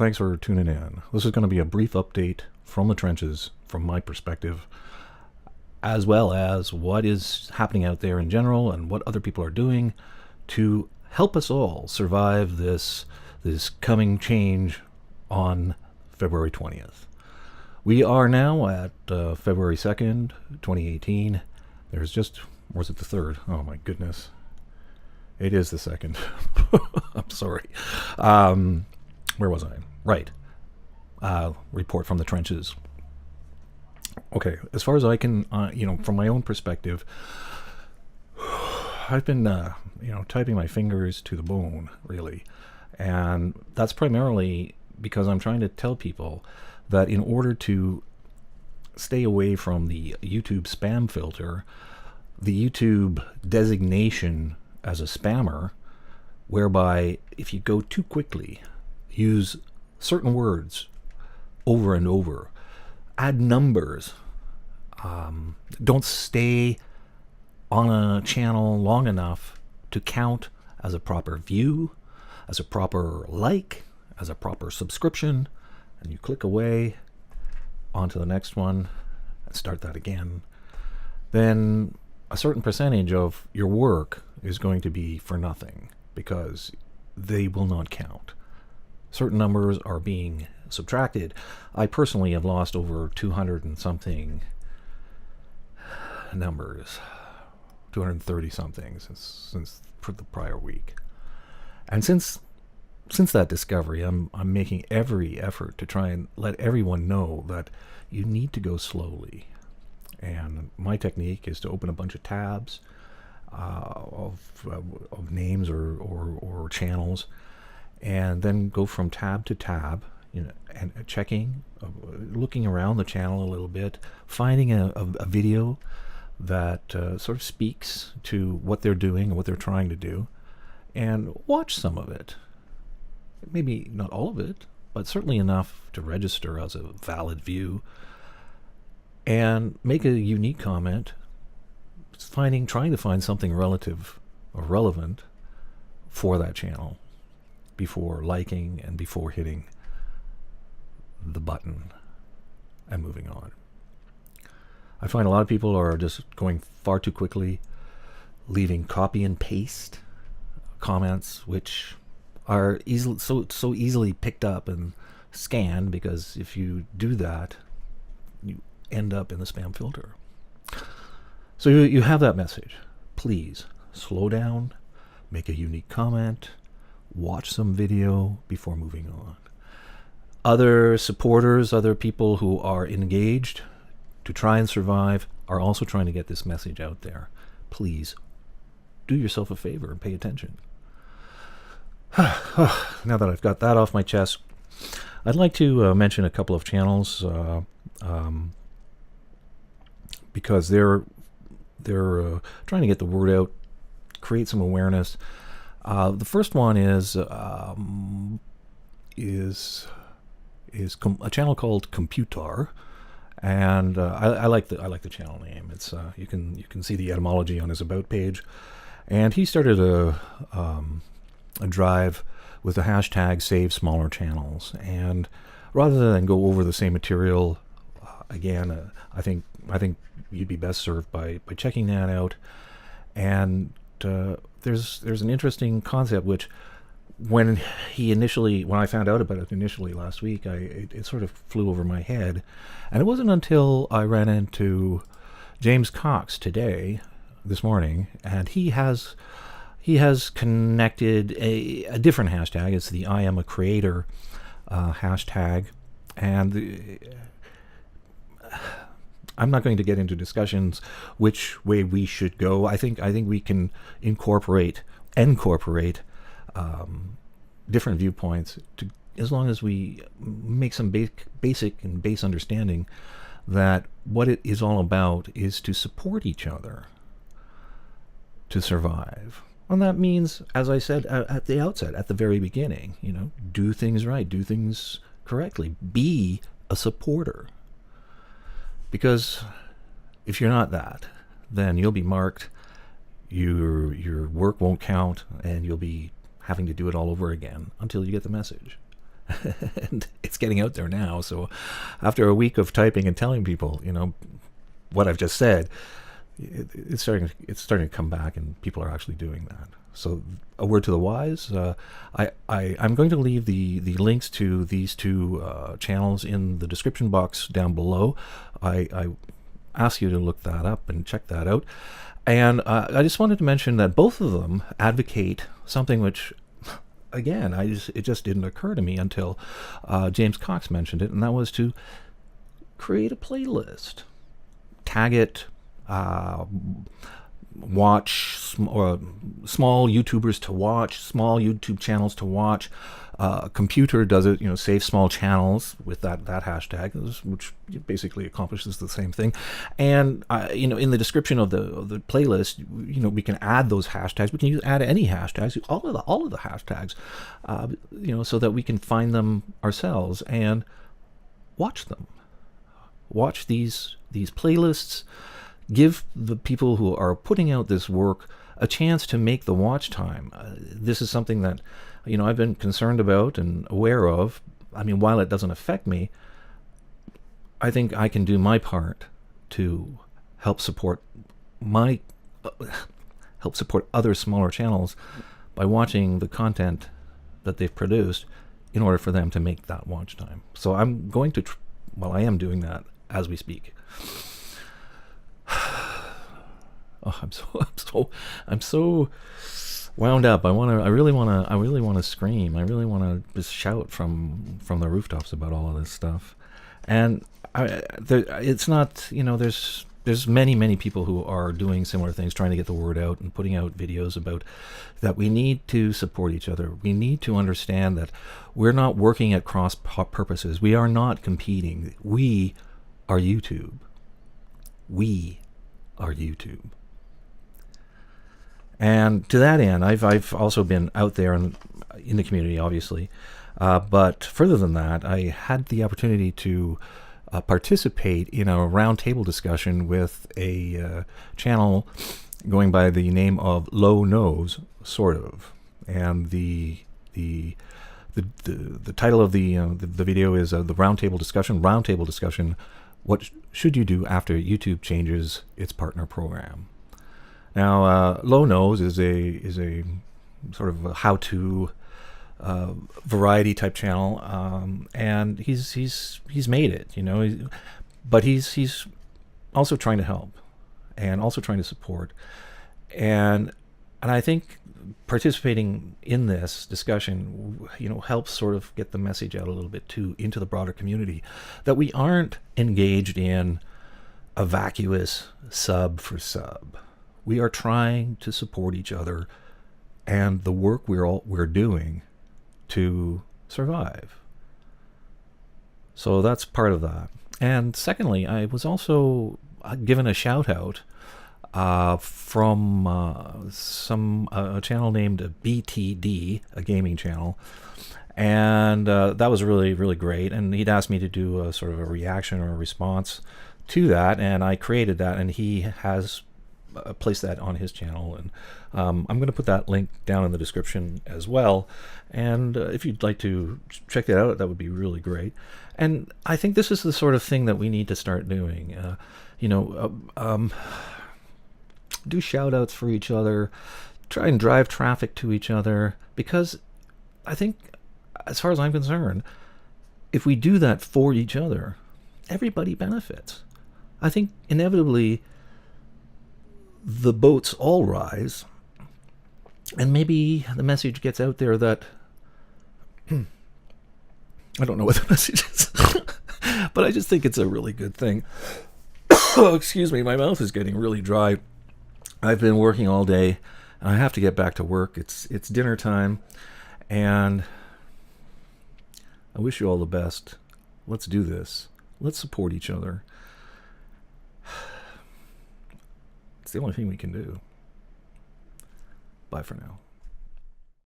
Thanks for tuning in. This is going to be a brief update from the trenches, from my perspective, as well as what is happening out there in general and what other people are doing to help us all survive this coming change on February 20th. We are now at February 2nd, 2018. There's just, or is it the 3rd? Oh my goodness. It is the 2nd. I'm sorry. Where was I? Right. Report from the trenches. Okay, as far as I can, from my own perspective, I've been, typing my fingers to the bone, really. And that's primarily because I'm trying to tell people that in order to stay away from the YouTube spam filter, the YouTube designation as a spammer, whereby if you go too quickly, use certain words over and over, add numbers, don't stay on a channel long enough to count as a proper view, as a proper like, as a proper subscription, and you click away onto the next one and start that again, then a certain percentage of your work is going to be for nothing because they will not count. Certain numbers are being subtracted. I personally have lost over 200 and something numbers, 230 something since the prior week. And since that discovery, I'm making every effort to try and let everyone know that you need to go slowly. And my technique is to open a bunch of tabs of names or channels, and then go from tab to tab, and checking, looking around the channel a little bit, finding a video that sort of speaks to what they're doing and what they're trying to do, and watch some of it. Maybe not all of it, but certainly enough to register as a valid view, and make a unique comment, trying to find something relative or relevant for that channel before liking and before hitting the button and moving on. I find a lot of people are just going far too quickly, leaving copy and paste comments, which are so easily picked up and scanned, because if you do that, you end up in the spam filter. So you have that message. Please slow down, make a unique comment, watch some video before moving on. Other supporters, other people who are engaged to try and survive, are also trying to get this message out there. Please do yourself a favor and pay attention. Now that I've got that off my chest, I'd like to mention a couple of channels because they're trying to get the word out, create some awareness. The first one is a channel called Komputar, and I like the channel name. It's you can see the etymology on his about page, and he started a drive with the hashtag Save Smaller Channels. And rather than go over the same material again, I think you'd be best served by checking that out. And there's an interesting concept which, when I found out about it initially last week, it sort of flew over my head. And it wasn't until I ran into James Cox this morning, and he has connected a different hashtag. It's the Iamacreator hashtag, and I'm not going to get into discussions which way we should go. I think we can incorporate different viewpoints, as long as we make some basic and base understanding that what it is all about is to support each other to survive. And that means, as I said at the outset, at the very beginning, do things right, do things correctly, be a supporter. Because if you're not that, then you'll be marked, your work won't count, and you'll be having to do it all over again until you get the message. And it's getting out there now. So after a week of typing and telling people, what I've just said, it's starting to come back, and people are actually doing that. So a word to the wise. I'm going to leave the links to these two channels in the description box down below. I ask you to look that up and check that out. And I just wanted to mention that both of them advocate something which, again, it just didn't occur to me until James Cox mentioned it, and that was to create a playlist, tag it, watch small YouTubers to watch, small YouTube channels to watch. Komputar does it, save small channels with that hashtag, which basically accomplishes the same thing. And in the description of the playlist, we can add those hashtags. We can add any hashtags, all of the hashtags, so that we can find them ourselves and watch them. Watch these playlists. Give the people who are putting out this work a chance to make the watch time. This is something that, I've been concerned about and aware of. I mean, while it doesn't affect me, I think I can do my part to help support other smaller channels by watching the content that they've produced in order for them to make that watch time. So I'm going to, I am doing that as we speak. Oh, I'm so wound up. I really want to scream. I really want to just shout from the rooftops about all of this stuff. And it's not, there's many people who are doing similar things, trying to get the word out and putting out videos about that. We need to support each other. We need to understand that we're not working at cross purposes. We are not competing. We are YouTube. We are YouTube. And to that end, I've also been out there in the community, obviously. But further than that, I had the opportunity to participate in a roundtable discussion with a channel going by the name of Low Nose, sort of. And the title of the video is the roundtable discussion. What should you do after YouTube changes its partner program? Now, Low Nose is a sort of a how-to variety type channel, and he's made it, but he's also trying to help and also trying to support, and I think participating in this discussion, helps sort of get the message out a little bit too into the broader community that we aren't engaged in a vacuous sub for sub. We are trying to support each other and the work we're doing to survive. So that's part of that. And secondly, I was also given a shout out from a channel named BTD, a gaming channel, and that was really, really great. And he'd asked me to do a sort of a reaction or a response to that, and I created that, and he has placed that on his channel, and I'm going to put that link down in the description as well. And if you'd like to check that out, that would be really great. And I think this is the sort of thing that we need to start doing. Do shout outs for each other, try and drive traffic to each other, because I think, as far as I'm concerned, if we do that for each other, everybody benefits. I think inevitably the boats all rise, and maybe the message gets out there that I don't know what the message is, but I just think it's a really good thing. Oh, excuse me, my mouth is getting really dry. I've been working all day, and I have to get back to work. It's dinner time, and I wish you all the best. Let's do this. Let's support each other. It's the only thing we can do. Bye for now.